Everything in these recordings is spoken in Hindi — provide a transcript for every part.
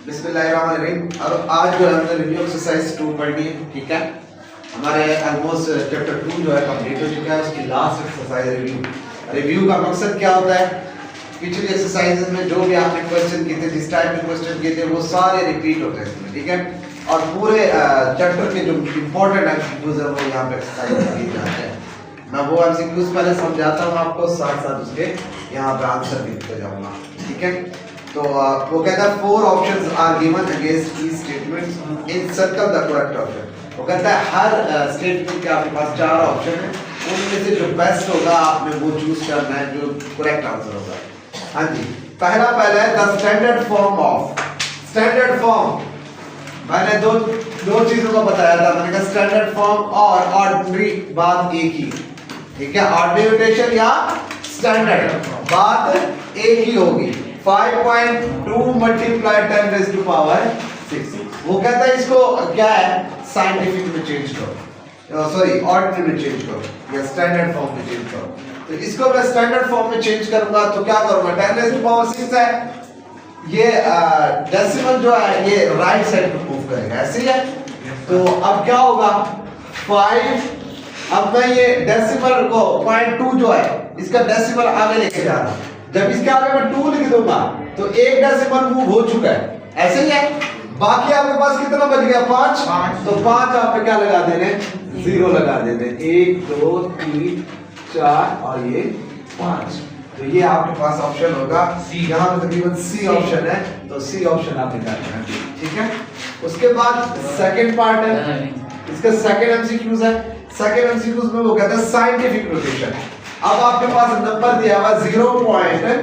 बिस्मिल्लाहिर्रहमानिर्रहीम। और आज जो है हमने रिव्यू एक्सरसाइज 2 पढ़नी है, ठीक है। हमारे ऑलमोस्ट चैप्टर 2 जो है कंप्लीट हो चुका है, उसकी लास्ट एक्सरसाइज रिव्यू का मकसद क्या होता है, पिछली एक्सरसाइजेज में जो भी आपने क्वेश्चन किए थे, जिस टाइप के क्वेश्चन किए थे, वो सारे रिपीट होते हैं इसमें, ठीक है। और पूरे चैप्टर के जो इंपॉर्टेंट एमसीक्यूज है वो यहाँ पे एक्सरसाइज किए जाते हैं। मैं वो एमसीक्यूज पहले समझाता हूँ आपको, साथ साथ उसके यहाँ पे आंसर भी लिखते जाऊंगा, ठीक है। तो वो कहता है 4 options are given against each statement in circle the correct option. वो कहता है हर स्टेटमेंट के आपके पास 4 ऑप्शन है, उनमें से जो बेस्ट होगा आपने वो चूज करना है, जो करेक्ट आंसर होगा। हाँ जी, पहला है the standard form of. Standard form मैंने दो चीजों को बताया था, मैंने कहा स्टैंडर्ड फॉर्म और ऑर्डिनरी बात एक ही, ठीक है। ऑर्डिनरी नोटेशन या स्टैंडर्ड बात एक ही होगी। 5.2 मल्टीप्लाई 10 रेज़ टू पावर 6। वो कहता है इसको क्या है, साइंटिफिक में चेंज करो, सॉरी ऑर्डिनरी में चेंज करो या स्टैंडर्ड फॉर्म में चेंज करो। तो इसको मैं स्टैंडर्ड फॉर्म में चेंज करूंगा तो क्या करूंगा, 10 रेज़ टू पावर 6 है, ये डेसिमल जो है ये राइट साइड पे मूव करेगा, ऐसे ही है। तो अब क्या होगा 5, अब मैं ये डेसिमल को 0.2 जो है इसका डेसिमल आगे लेके जा रहा हूं। जब इसके आगे मैं 2 लिख दूंगा तो एक डेसिमल मूव हो चुका है, ऐसे ही है। बाकी आपके पास कितना बच गया, 5। तो 5 आप पे क्या लगा देने, 0 लगा देने। 1 2 3 4 और ये 5। तो ये आपके पास ऑप्शन होगा सी। यहाँ पे तकरीबन सी ऑप्शन है, तो सी ऑप्शन आप निकालना है, ठीक है। उसके बाद सेकंड पार्ट है, इसका सेकंड एमसीक्यूज है। सेकंड एमसीक्यूज में वो कहता है साइंटिफिक नोटेशन। अब आपके पास नंबर दिया हुआ 0.000,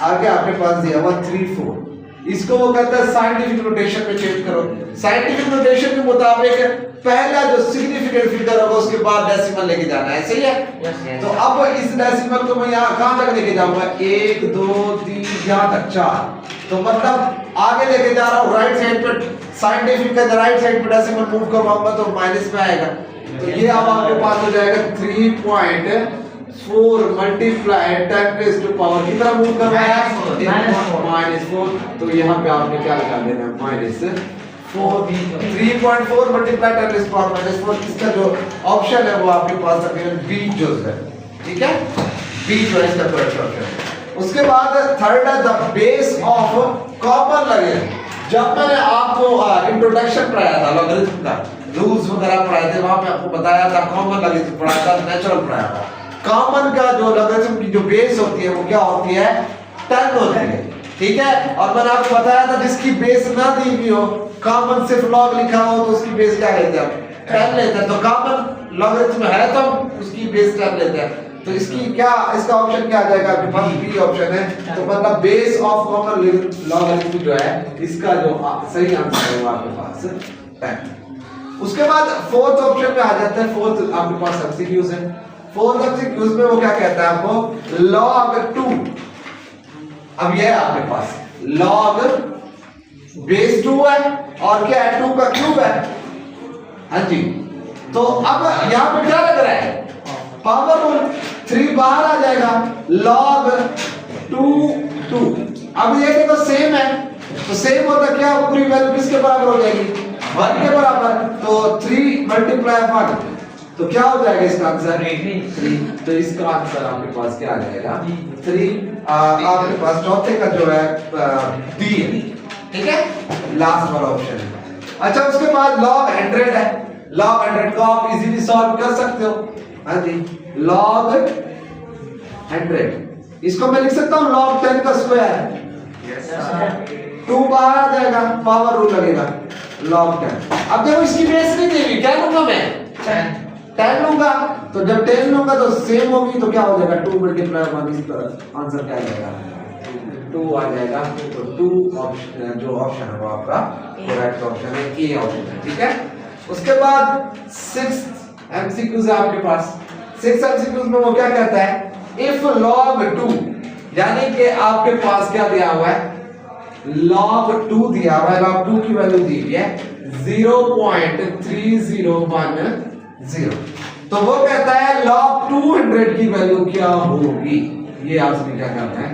आगे आपके पास दिया हुआ 34। इसको वो कहता है साइंटिफिक नोटेशन में चेंज करो। साइंटिफिक नोटेशन के मुताबिक पहला जो सिग्निफिकेंट फिगर होगा उसके बाद डेसिमल लेके जाना है, सही है। तो अब इस डेसिमल को मैं यहाँ कहां तक लेके जाऊंगा, 1 2 3 यहाँ तक 4। तो मतलब आगे लेके जा रहा हूँ राइट साइड पे, साइंटिफिक का राइट साइड पे डेसिमल मूव करवाऊंगा तो माइनस में आएगा। तो ये अब आपके पास हो जाएगा 3.4 मल्टीप्लाई 10 रेज़ टू पावर कितना मूव करवाया, -4। तो यहाँ पे आपने क्या लगा देना, -4। 3.4 मल्टीप्लाई 10 रेज़ टू पावर -4। इसका जो ऑप्शन है वो आपके पास तकरीबन बी जो है, ठीक है। बी जो है इसका करेक्ट ऑप्शन है। उसके बाद थर्ड है द बेस ऑफ कॉमन लगेगा। जब मैंने आपको इंट्रोडक्शन पढ़ाया था लॉगरिथम का, रूल्स वगैरह पढ़ाए थे, वहां पे आपको बताया था कॉमन लॉगरिथम पढ़ाया था, नेचुरल पढ़ाया था। कॉमन का जो लॉगरिथम की जो बेस होती है वो क्या होती है, 10 होती है, ठीक है। और मैंने आपको बताया था जिसकी बेस ना दी हुई हो, कॉमन सिर्फ लॉग लिखा हो तो उसकी बेस क्या लेते हैं, 10 लेते हैं। तो कॉमन लॉगरिथम है तो उसकी बेस 10 लेते हैं। तो इसकी क्या, इसका ऑप्शन क्या आ जाएगा, आपके पास बी ऑप्शन है। तो मतलब बेस ऑफ कॉमन लॉगरिथम जो है इसका जो सही आंसर है वो आपके पास 10। उसके बाद फोर्थ ऑप्शन में आ जाता है। फोर्थ आपके पास एमसीक्यूज है। फोर्थ एमसीक्यूज में वो क्या कहता है आपको, log 2। अब ये है आपके पास log बेस 2 है और क्या है, 2 का क्यूब है, हाँ जी। तो अब यहाँ पे क्या लग रहा है, पावर रूल 3 बाहर आ जाएगा, log 2 अब ये देखो सेम है, तो सेम होता क्या, पूरी वैल्यू किसके बराबर हो जाएगी, 1 के बराबर। तो 3 मल्टीप्लाई 1 तो क्या हो जाएगा इसका आंसर, 3। तो इसका आंसर आपके पास क्या आ जाएगा, 3। आपके पास चौथे का जो है डी है, ठीक है, लास्ट वाला ऑप्शन है। अच्छा, उसके बाद log 100 है। log 100 को आप इजीली सॉल्व कर सकते हो, हाँ जी। log 100 इसको मैं लिख सकता हूँ log 10 का स्क्वायर, 2 बाहर आ जाएगा, पावर रूल लगेगा, log 10। अब देखो इसकी बेस नहीं देगी, क्या लूंगा मैं, 10 लूंगा। तो जब 10 लूंगा तो सेम होगी, तो क्या हो जाएगा, 2 मल्टीप्लाई 1, इस तरह आंसर क्या आ जाएगा, 2 आ जाएगा। तो 2 ऑप्शन, जो ऑप्शन है वो आपका करेक्ट ऑप्शन है, ए ऑप्शन है, ठीक है। उसके बाद 6th एमसीक्यूज है आपके पास। 6th एमसीक्यूज में वो क्या कहता है, इफ log 2, यानी कि आपके पास क्या दिया हुआ है, log 2 दिया हुआ है, log 2 की वैल्यू दी हुई है 0.3010। तो वो कहता है log 200 की वैल्यू क्या होगी, ये आपसे क्या करना है,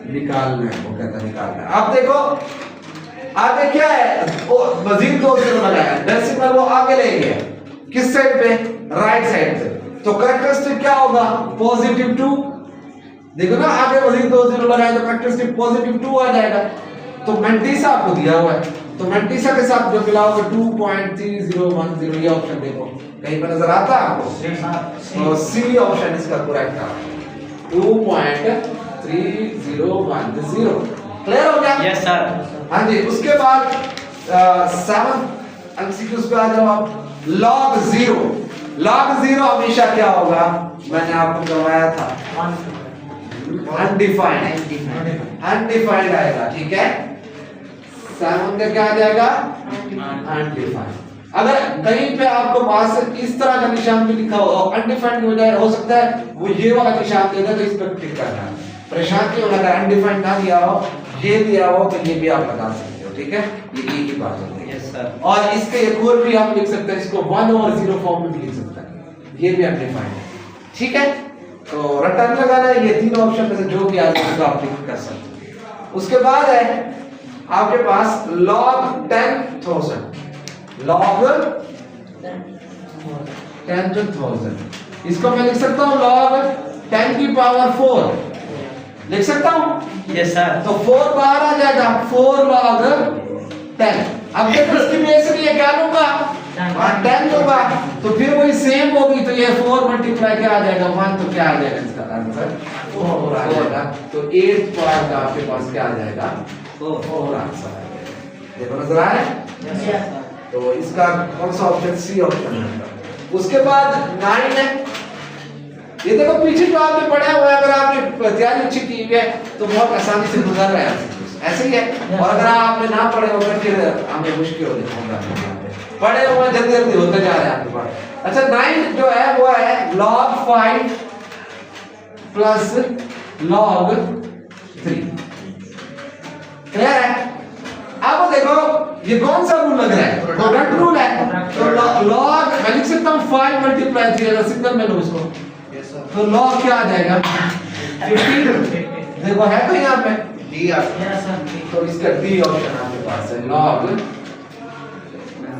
निकालना है, वो कहता निकालना है। अब देखो आगे क्या है, वो मजीद 2 जीरो लगाया, डेसिमल वो आगे ले गया किस साइड पे, राइट साइड पे, तो कैरेक्टरिस्टिक क्या होगा, पॉजिटिव 2। देखो ना आगे मजीद 2 जीरो लगाया तो कैरेक्टरिस्टिक पॉजिटिव 2 आ जाएगा। तो मेंटिसा आपको दिया हुआ है, तो मेंटिसा के साथ जो मिला होगा 2.3010, ये ऑप्शन देखो कहीं पर नजर आता है आपको, तो सी ऑप्शन इसका करेक्ट है, 2.3010। क्लियर हो गया? Yes sir. हाँ जी। उसके बाद 7 एमसीक्यूज पे आ जाओ आप। log 0 हमेशा क्या होगा, मैंने आपको करवाया था, अनडिफाइंड आएगा, ठीक है। 7 का क्या आ जाएगा, अनडिफाइंड। अगर कहीं पे आपको पास इस तरह का निशान भी लिखा हो अनडिफाइंड हो सकता है वो ये वाला निशान दे दे, तो इस पर टिक करना है। परेशान क्यों, अगर अनडिफाइंड ना दिया हो, ये दिया हो, तो ये भी आप लगा सकते हो, ठीक है। ये एक ही बात होती है। Yes sir. और इसके एक और भी आप लिख सकते हैं, इसको 1 और 0 फॉर्म में भी लिख सकते हैं, ये भी अनडिफाइंड है, ठीक है। तो रिटर्न लगाना है, ये तीनों ऑप्शन में से जो भी आगे तो आप टिक कर सकते हैं। उसके बाद है आपके पास log 10,000, log 10,000, इसको मैं लिख सकता हूँ log 10 की पावर 4 लिख सकता हूँ। Yes sir. तो 4 बाहर आ जाएगा, 4 log 10। अब देखो इसकी बेस नहीं है, क्या लूंगा, 10 लूंगा, तो फिर वही सेम होगी, तो ये 4 मल्टीप्लाई क्या आ जाएगा, 1, तो क्या आ जाएगा इसका आंसर 4 आ जाएगा। तो 8th पार्ट का आपके पास क्या आ जाएगा, 4 आंसर आ जाएगा। देखो नजर आ रहा है? तो इसका कौन सा ऑप्शन, सी ऑप्शन है। उसके बाद 9 है, ये देखो पीछे जो आपने पढ़ा हुआ है, अगर आपने तैयारी अच्छी की है तो बहुत आसानी से गुजर रहा है, ऐसे ही है। और अगर आपने ना पढ़े होगा फिर हमें मुश्किल हो जाएगा, पढ़े हुए जल्दी जल्दी होते जा रहे हैं आपके पास। अच्छा 9 जो है वो है log 5 प्लस log 3, क्लियर है। अब देखो ये कौन सा रूल लग रहा है, प्रोडक्ट रूल है। तो log मैं लिख सकता हूँ 5 मल्टीप्लाई 3, अगर सिंगल में लूं इसको, तो log क्या आ जाएगा, 15। देखो है तो यहाँ पे डी आ, तो इसका डी ऑप्शन आपके पास है, log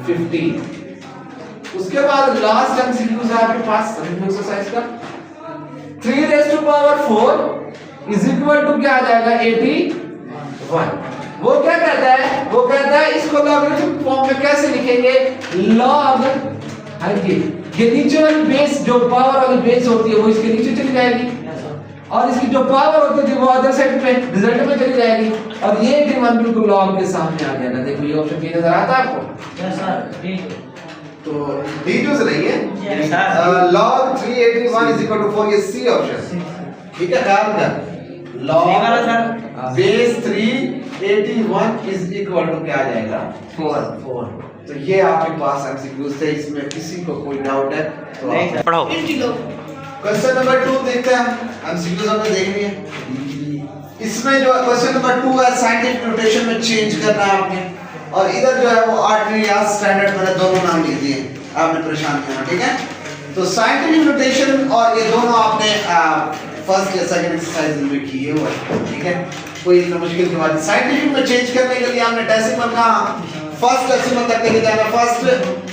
15। उसके बाद लास्ट एमसीक्यूज है आपके पास एक्सरसाइज का, 3 raised to power 4 is equal to क्या आ जाएगा, 81। वो क्या कहता है, वो कहता है इसको लॉगरिथमिक फॉर्म में कैसे लिखेंगे, log, हाँ जी, ये नीचे वाली बेस जो पावर वाली बेस होती है वो इसके नीचे चली जाएगी, और इसकी जो पावर होती थी वो अदर साइड पे रिजल्ट में चली जाएगी, और ये डी1 बिल्कुल log के सामने आ जाएगा। देखो ये ऑप्शन भी नजर आता है आपको। Yes sir. तो D2 से नहीं है, log 381 is equal to 4, ये C ऑप्शन, ठीक है। ख्याल कर, log base 381 is equal to क्या आ जाएगा, 4। तो ये आपके पास एमसीक्यूज थे, इसमें किसी को कोई डाउट है तो पढ़ो। क्वेश्चन नंबर 2 देखते हैं, एमसीक्यूज हमने देखनी है। इसमें जो क्वेश्चन नंबर 2 है साइंटिफिक नोटेशन में चेंज करना है आपने, और इधर जो है वो ऑर्डिनरी या स्टैंडर्ड मैंने दोनों नाम लिख दिए, आपने परेशान करना, ठीक है। तो साइंटिफिक नोटेशन और ये दोनों आपने फर्स्ट या सेकंड एक्सरसाइज में किए हुए, ठीक है, कोई इतना मुश्किल की बात नहीं। साइंटिफिक में चेंज करने के लिए हमने डेसिमल का फर्स्ट डेसिमल तक लेके जाना, फर्स्ट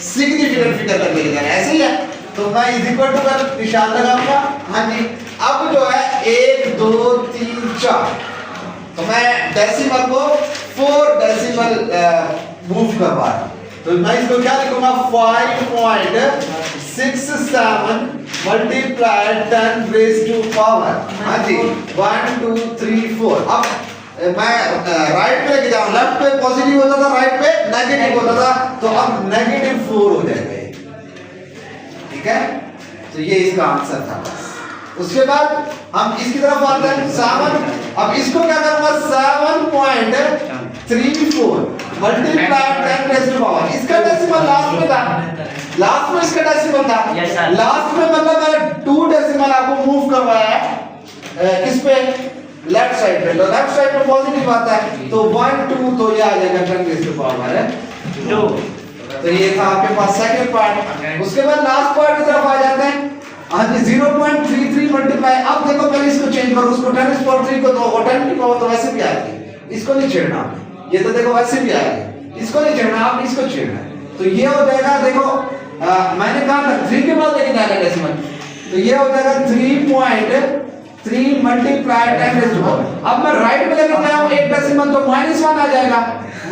सिग्निफिकेंट फिगर तक लेके जाना, ऐसे ही है। तो मैं इज इक्वल टू का निशान लगाऊंगा, हाँ जी। अब जो है 1 2 3 4, तो मैं डेसिमल को 4 डेसिमल मूव करवा रहा हूं, तो मैं इसको क्या लिखूंगा, 5.67 मल्टीप्लाइड 10 रेज़ टू पावर, हाँ जी, 1 2 3 4। अब मैं राइट पे लेके जाऊं, लेफ्ट पे पॉजिटिव होता था, राइट पे नेगेटिव होता था, तो अब -4 हो जाएगा, ठीक है। तो ये इसका आंसर था बस। उसके बाद हम इसकी तरफ आते हैं 7। अब इसको क्या करूंगा, 7.34 मल्टीप्लाइड 10 रेज़ टू पावर, इसका डेसिमल लास्ट में था, लास्ट में इसका डेसिमल था, लास्ट में मतलब मैंने 2 डेसिमल आपको मूव करवाया है, किस पे, लेफ्ट साइड पे। तो लेफ्ट साइड में पॉजिटिव आता है, तो 1 2, तो ये आ जाएगा 10 रेज़ टू पावर 2। तो ये था आपके पास सेकंड पार्ट। उसके बाद लास्ट पार्ट की तरफ आ जाते हैं। हाँ जी 0.33 मल्टीप्लाई, अब देखो पहले इसको चेंज करो, उसको 10⁻³ को दो, 10 की पावर तो वैसे भी आएगी, इसको नहीं छेड़ना आपने, ये तो देखो वैसे भी आएगी, इसको नहीं छेड़ना, आपने इसको छेड़ना है। तो ये हो जाएगा, देखो मैंने कहा था 3 के बाद लेके जाएगा डेसिमल, तो ये हो जाएगा 3.3 मल्टीप्लाई 10⁻²। अब मैं राइट में लेके गया हूं एक डेसिमल, तो -1 आ जाएगा,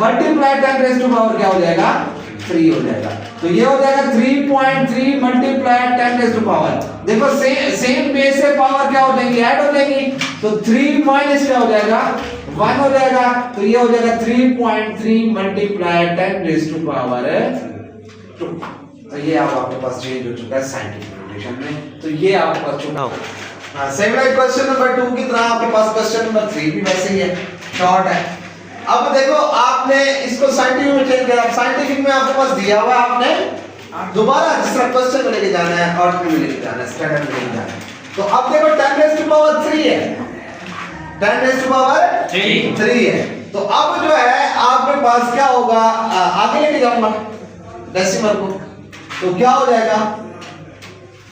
मल्टीप्लाई 10⁻² क्या हो जाएगा 3 हो जाएगा। तो ये हो जाएगा 3.3 मल्टीप्लाई 10⁻²। देखो सेम बेस से पावर क्या हो जाएगी, ऐड हो जाएगी, तो 3 माइनस क्या हो जाएगा 1 हो जाएगा, तो ये हो जाएगा 3.3 मल्टीप्लाई 10⁻²। तो ये अब आपके पास चेंज हो चुका है साइंटिफिक नोटेशन में, तो ये आपके पास चुना हो। हां सेम लाइक क्वेश्चन नंबर 2 की तरह आपके पास क्वेश्चन नंबर 3 भी वैसे ही है, शॉर्ट है। अब देखो आपने इसको साइंटिफिक में चेंज किया, साइंटिफिक में आपके पास दिया हुआ है, आपने दोबारा जिस तरह क्वेश्चन में लेके जाना है और में लेके जाना है, स्टैंडर्ड में लेके जाना है। तो अब देखो 10⁻³ है, 10⁻³ है, तो अब जो है आपके पास क्या होगा, आगे लेके जाऊंगा डेसिमल को, तो क्या हो जाएगा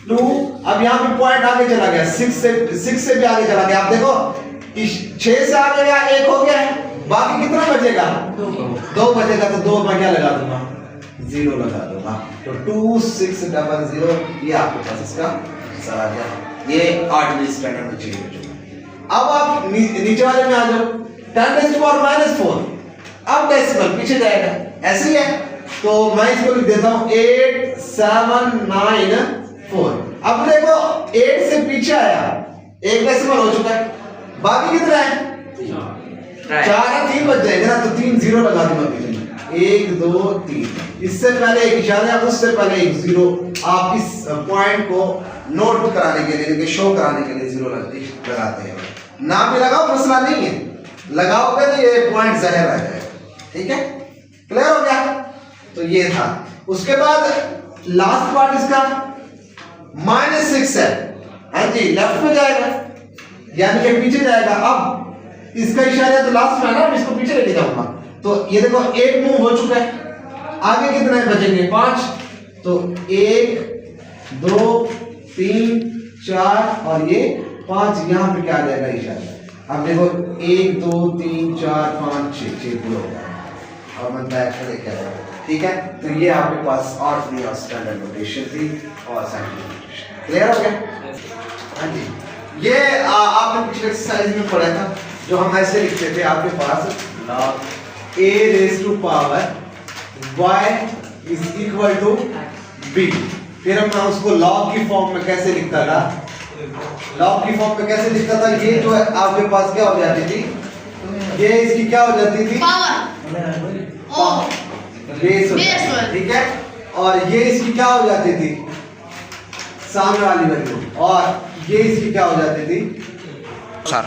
2, अब यहाँ पे पॉइंट आगे चला गया, 6 से भी आगे चला गया। आप देखो 6 से आगे गया, 1 हो गया है, बाकी कितना बचेगा 2 बचेगा, तो 2 मैं क्या लगा दूंगा 0 लगा दूंगा, तो 2600, ये आपके पास इसका आंसर आ गया। ये ऑर्डिनरी स्टैंडर्ड में चेंज हो चुका। अब आप नीचे वाले में आ जाओ, 10⁻⁴, अब डेसिमल पीछे जाएगा, ऐसे ही है, तो मैं इसको लिख देता हूं 8794। अब देखो 8 से पीछे आया, एक डेसिमल हो चुका है, बाकी कितना है 4 है, 3 बच जाएंगे ना, तो 3 0 लगा दूंगा पीछे, 1 2 3, इससे पहले एक इशारा, उससे पहले एक 0, आप इस पॉइंट को नोट कराने के लिए, शो कराने के लिए 0 लगाते हैं, ना भी लगाओ मसला नहीं है, लगाओगे तो ये पॉइंट ज़ाहिर आ जाएगा, ठीक है, क्लियर हो गया। तो ये था, उसके बाद लास्ट पार्ट इसका -6 है, हाँ जी लेफ्ट में जाएगा, यानी कि पीछे जाएगा। अब इसका इशारा तो लास्ट में है ना, मैं इसको पीछे लेके जाऊंगा, तो ये देखो 1 मूव हो चुका है, आगे कितने बचेंगे 5, तो 1 2 3 4 और ये 5, यहाँ पे क्या आ जाएगा इशारा। अब देखो 1 2 3 4 5 6 पूरा होगा, और मैं बैक से लेके आया, ठीक है। तो ये आपके पास ऑर्डिनरी और स्टैंडर्ड नोटेशन थी और साइंटिफिक नोटेशन, क्लियर हो गया। हाँ जी, ये आपने पिछले एक्सरसाइज में पढ़ा था, जो हम ऐसे लिखते थे आपके पास log a⁻² y = b, फिर मैं उसको log की फॉर्म में कैसे लिखता था, लॉग की फॉर्म में कैसे लिखता था, ये जो है आपके पास क्या हो जाती थी, ये इसकी क्या हो जाती थी पावर, बेस होता है, ठीक है, और ये इसकी क्या हो जाती थी सामने वाली वैल्यू, और ये इसकी क्या हो जाती थी सर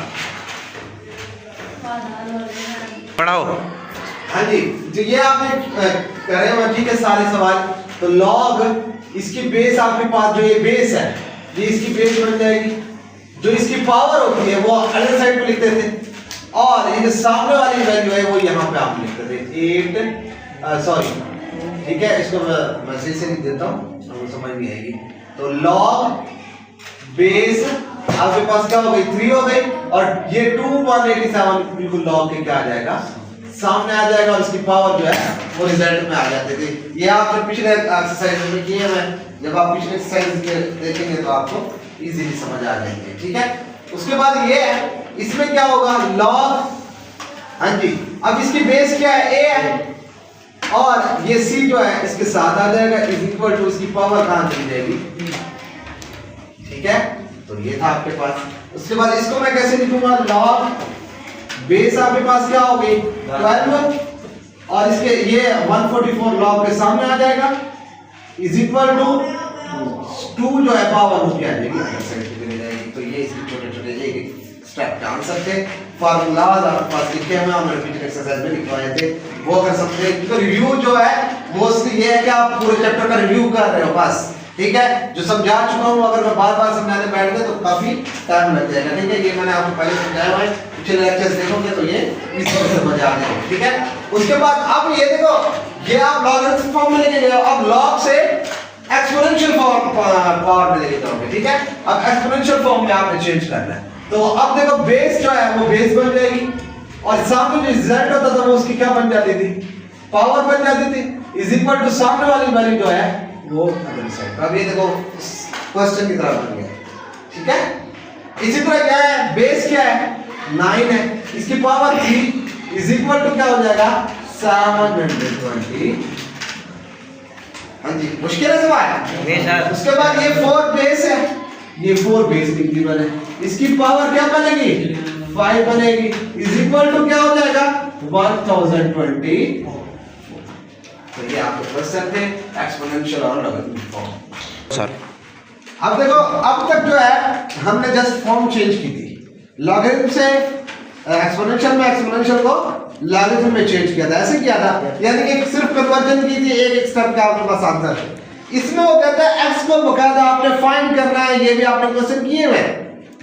पढ़ाओ। हाँ जी, जो ये आपने करे हुए ठीक है सारे सवाल, तो लॉग इसकी बेस आपके पास, जो ये बेस है ये इसकी बेस बन जाएगी, जो इसकी पावर होती है वो अदर साइड पे लिखते थे, और ये जो सामने वाली वैल्यू है वो यहाँ पे आप लिखते थे 8 सॉरी, ठीक है, इसको मैं सही से लिख देता हूँ, आपको समझ नहीं आएगी। तो लॉग बेस आपके पास क्या हो गई 3 हो गई, और ये 2187 बिल्कुल लॉग के क्या आ जाएगा सामने आ जाएगा, और इसकी पावर जो है वो रिजल्ट में आ जाती थी। ये आपने पिछले एक्सरसाइज में किए हैं, जब आप पिछले एक्सरसाइज देखेंगे तो आपको इजीली समझ आ जाएंगे, ठीक है। उसके बाद ये है, इसमें क्या होगा लॉग, हाँ जी, अब इसकी बेस क्या है a है, और ये c जो है इसके साथ आ जाएगा, = इसकी पावर कहां चली जाएगी, ठीक है। तो ये था आपके पास। उसके बाद इसको मैं कैसे लिखूंगा, लॉग बेस आपके पास क्या हो गई 12, और इसके ये 144 लॉग के सामने आ जाएगा, = 2 जो है पावर वो क्या आ जाएगी अदर साइड पे चली जाएगी। तो ये इसके छोटे-छोटे एक स्टेप जान सकते हैं, फार्मूलाज आपके पास लिखे हैं, हमने पिछले एक्सरसाइज में लिखवाए थे, वो अगर समझे। तो रिव्यू जो है मोस्टली ये है कि आप पूरे चैप्टर का रिव्यू कर रहे हो बस, ठीक है। जो समझा चुका हूं अगर मैं बार-बार समझाने बैठ गया तो काफी टाइम लग जाएगा, ठीक है। ये मैंने आपको पहले समझाया हुआ है, पिछले लेक्चर्स देखोगे तो ये इस तरह से समझ आ जाएगा, ठीक है। उसके बाद अब ये देखो, ये आप लॉगरिथम फॉर्म में लेके गए हो, अब लॉग से एक्सपोनेंशियल फॉर्म पावर में लेके जाओगे, ठीक है। अब एक्सपोनेंशियल फॉर्म में आपने चेंज करना है। तो अब देखो बेस जो है वो बेस बन जाएगी और सामने जो z होता था वो उसकी क्या बन जाती थी, पावर बन जाती थी, इज इक्वल टू सामने वाली वैल्यू जो है वो अदर साइड। अब ये देखो क्वेश्चन की तरह बन गया, ठीक है। इसी तरह क्या है, बेस क्या है 9 है, इसकी पावर 3 इज इक्वल टू क्या हो जाएगा 720। हाँ जी, मुश्किल है सवाल। उसके बाद ये 4 बेस है, ये 4 बेस गिवन है, इसकी पावर क्या बनेगी 5 बनेगी, इज इक्वल टू क्या हो जाएगा 1020। तो ये आपके क्वेश्चन थे एक्सपोनेंशियल और लॉगरिथमिक फॉर्म। सर अब देखो, अब तक जो है हमने जस्ट फॉर्म चेंज की थी, लॉगरिथम से एक्सपोनेंशियल में, एक्सपोनेंशियल को लॉगरिथम में चेंज किया था, ऐसे किया था, यानी कि सिर्फ कन्वर्जन की थी, एक स्टेप का आपके पास आंसर है। इसमें वो कहता है x को बकायदा आपने फाइंड करना है, ये भी आपने क्वेश्चन किए हुए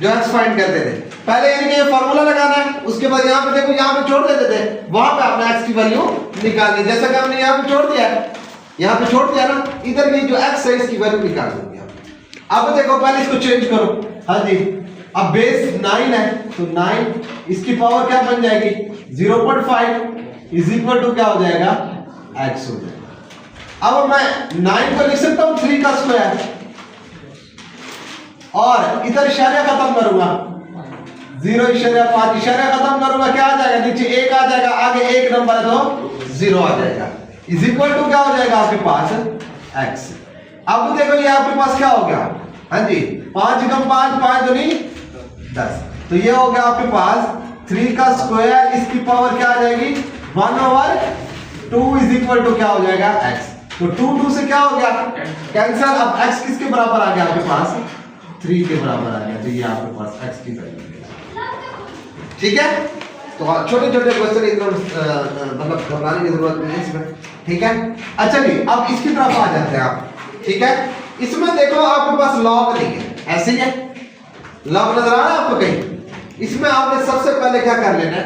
जो x फाइंड करते थे पहले, यानी कि ये फार्मूला लगाना है, उसके बाद यहाँ पे देखो यहाँ पे छोड़ देते थे, वहां पे आपने x की वैल्यू निकालनी, जैसा कि हमने यहाँ पे छोड़ दिया है, यहाँ पे छोड़ दिया ना, इधर की जो x है इसकी वैल्यू निकाल दोगे आप। अब देखो पहले इसको चेंज करो, हाँ जी। अब बेस 9 है तो 9 इसकी पावर क्या बन जाएगी 0.5 इज इक्वल टू क्या हो जाएगा x हो जाएगा। अब मैं 9 को लिख सकता हूं 3 का स्क्वायर और इधर इशारा खत्म करूंगा 0.5 इशारा खत्म करूंगा, क्या आ जाएगा नीचे 1 आ जाएगा, आगे 1 नंबर है तो 0 आ जाएगा, इज इक्वल टू क्या हो जाएगा आपके पास x। अब देखो ये आपके पास क्या हो गया, हाँ जी 5 कम 5 5 दूनी 10, तो ये हो गया आपके पास 3 का स्क्वायर, इसकी पावर क्या आ जाएगी 1/2 इज इक्वल टू क्या हो जाएगा x। तो 2 से क्या हो गया कैंसिल, अब x किसके बराबर आ गया आपके पास 3 के बराबर आ गया, तो ये आपके पास x की वैल्यू है, ठीक है। तो छोटे छोटे क्वेश्चन एकदम मतलब घबराने की जरूरत नहीं है इसमें, ठीक है। अच्छा जी अब इसकी तरफ आ जाते हैं आप, ठीक है। इसमें देखो आपके पास लॉग नहीं है, ऐसे ही है, लॉग नजर आ रहा है आपको कहीं, इसमें आपने सबसे पहले क्या कर लेना है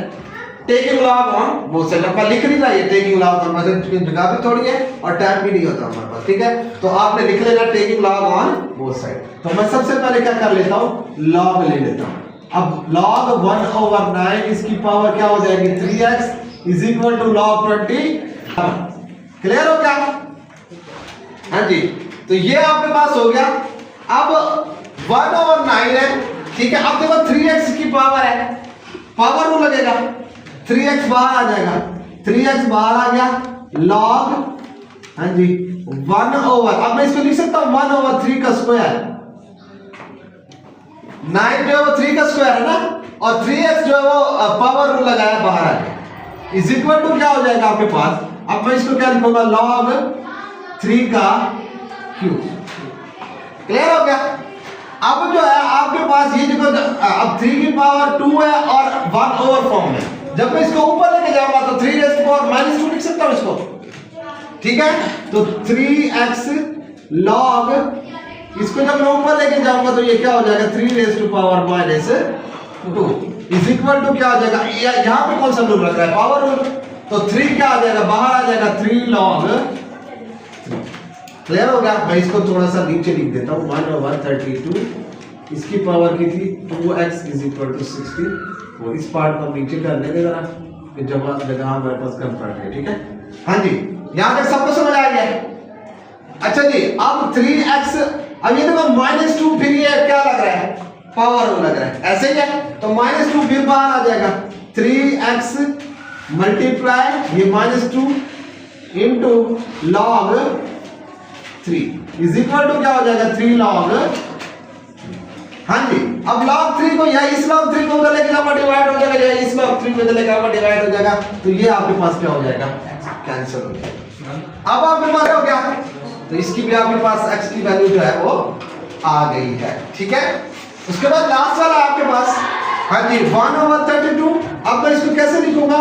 taking log on both side, आपका लिख नहीं रहा है टेकिंग लॉग ऑन, मतलब जगह भी थोड़ी है और टाइम भी नहीं होता हमारे पास, ठीक है। तो आपने लिख लेना taking log on both side. तो मैं सबसे पहले क्या कर लेता हूं लॉग ले लेता हूं। अब log 1/9 इसकी पावर क्या हो जाएगी 3x is equal to log 20। Clear हो क्या, हाँ जी। तो ये आपके पास हो गया। अब 1/9 है, ठीक है। अब देखो 3x की पावर है, पावर रूल लगेगा, 3x बाहर आ जाएगा, 3x बाहर आ गया log, हाँ जी 1/, अब मैं इसको लिख सकता हूं 1/3 का स्क्वायर, 9 जो है वो 3 का स्क्वायर है ना, और 3x जो है वो पावर रूल लगाया बाहर आ गया, इज इक्वल टू क्या हो जाएगा आपके पास। अब मैं इसको क्या लिखूंगा log 3 का क्यूब। क्लियर हो गया। अब जो है आपके पास ये देखो, अब 3 की पावर 2 है और 1/4 फॉर्म में, जब मैं इसको ऊपर लेके जाऊंगा तो 3 raised to power -2 लिख सकता हूं इसको, ठीक है। तो 3x log, इसको जब मैं ऊपर लेके जाऊंगा तो ये क्या हो जाएगा 3 raised to power -2 is equal to क्या हो जाएगा, यहां पे कौन सा रूल लग रहा है पावर रूल, तो 3 क्या आ जाएगा बाहर आ जाएगा 3 log 3। क्लियर हो गया। मैं इसको थोड़ा सा नीचे लिख देता हूं 1/32, इसकी पावर की थी 2x इज इक्वल टू 60, वो इस पार्ट को नीचे कर लेंगे जरा, फिर जगह हमारे पास कम पड़ गई, ठीक है। हाँ जी यहां तक सबको समझ आ गया। अच्छा जी अब 3x, अब ये देखो -2, फिर ये क्या लग रहा है पावर रूल लग रहा है, ऐसे ही है, तो -2 फिर बाहर आ जाएगा 3x मल्टीप्लाई ये -2 into log 3 is equal to क्या हो जाएगा 3 log। हाँ जी अब log 3 को या इस log 3 को उधर लेके जाऊंगा डिवाइड हो जाएगा, या इस log 3 को इधर लेके जाऊंगा डिवाइड हो जाएगा, तो ये आपके पास क्या हो जाएगा कैंसिल हो जाएगा। अब आपके पास हो गया, तो इसकी भी आपके पास x की वैल्यू जो है वो आ गई है, ठीक है। उसके बाद लास्ट वाला आपके पास, हाँ जी 1/32। अब मैं इसको कैसे लिखूंगा,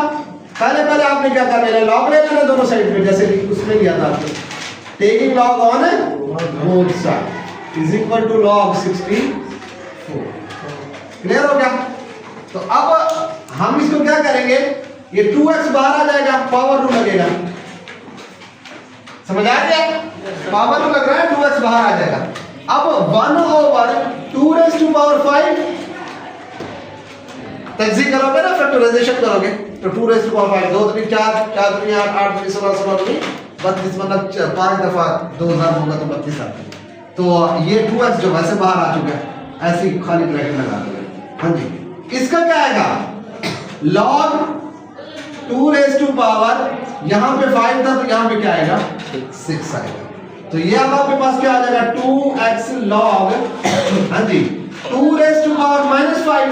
पहले आपने क्या करना है log ले लेना दोनों साइड पे, जैसे उसमें लिया था आपने, taking log on both side is equal to log 64। Clear हो गया। तो अब हम इसको क्या करेंगे, ये 2x बाहर आ जाएगा, पावर रूल लगेगा, समझ आ गया। पावर में लग रहा है 2x बाहर आ जाएगा। अब 1/2 raised to power 5 तज्जीह करोगे ना, फैक्टराइजेशन करोगे तो 2 raised to power 5 2 3 4 4 3 8 8 3 16 16 3 32 मतलब 5 दफा 2000 होगा तो 32 आता है। तो ये 2x जो वैसे बाहर आ चुका है, ऐसी खाली ब्रैकेट लगा दोगे। हाँ जी, इसका क्या आएगा log 2 raised to power, यहाँ पे 5 था तो यहाँ पे क्या आएगा 6 आएगा। तो ये अब आपके पास क्या आ जाएगा 2x log हाँ जी 2 raised to power -5।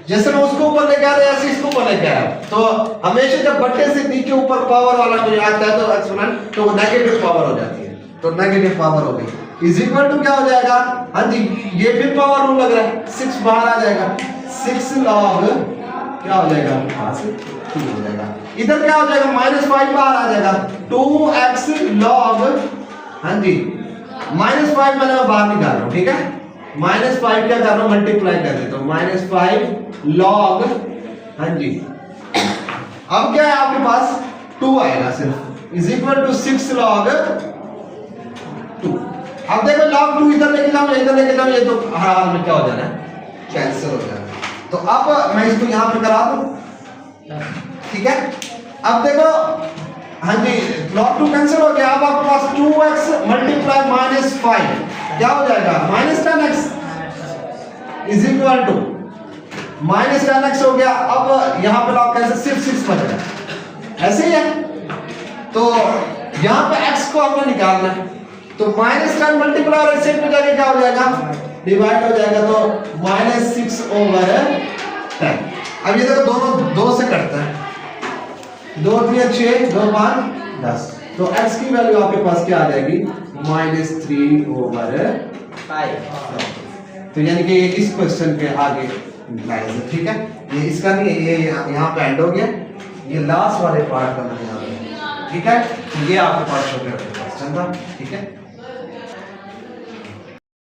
जैसे मैं उसको ऊपर लेके आ रहा ऐसे इसको ऊपर लेके आया। तो हमेशा जब बट्टे से नीचे ऊपर पावर वाला कोई आता है तो एक्सपोनेंट तो वो नेगेटिव पावर हो जाती है। तो नेगेटिव पावर हो गई इज इक्वल टू क्या हो जाएगा, हाँ जी ये फिर पावर रूल लग रहा है, 6 बाहर आ जाएगा, 6 log क्या हो जाएगा आपके पास 2 हो जाएगा। इधर क्या हो जाएगा -5 बाहर आ जाएगा, 2x log हाँ जी -5 मैंने बाहर निकाल रहा हूँ, ठीक है -5 क्या कर रहा हूँ मल्टीप्लाई कर देता हूँ, -5 log हाँ जी अब क्या है आपके पास 2 आएगा सिर्फ इज इक्वल टू 6 log 2। अब देखो log 2 इधर लेके जाओ इधर लेके जाओ, ये तो हर हाल में क्या हो जाना है कैंसिल हो जाना है। तो अब मैं इसको यहां पे करा दूं, ठीक है। अब देखो हाँ जी log 2 कैंसिल हो गया, अब आपके पास 2x मल्टीप्लाई -5 क्या हो जाएगा -10x is equal to -10x हो गया। अब यहां पे log कैंसिल सिर्फ 6 बच गया, ऐसे ही है। तो यहां पे x को आपने निकालना है, तो -10 मल्टीप्लाई और इसे पे जाके क्या हो जाएगा डिवाइड हो जाएगा, तो -6/10। अब ये देखो दोनों 2 से कटता है, 2 3 6 2 5 10, तो x की वैल्यू आपके पास क्या आ जाएगी -3/5। तो यानी कि इस क्वेश्चन के आगे ठीक है, ये इसका नहीं है, ये यहाँ पे एंड हो गया, ये लास्ट वाले पार्ट का मैंने यहाँ पे, ठीक है। तो ये आपके पास छोटे क्वेश्चन था, ठीक है।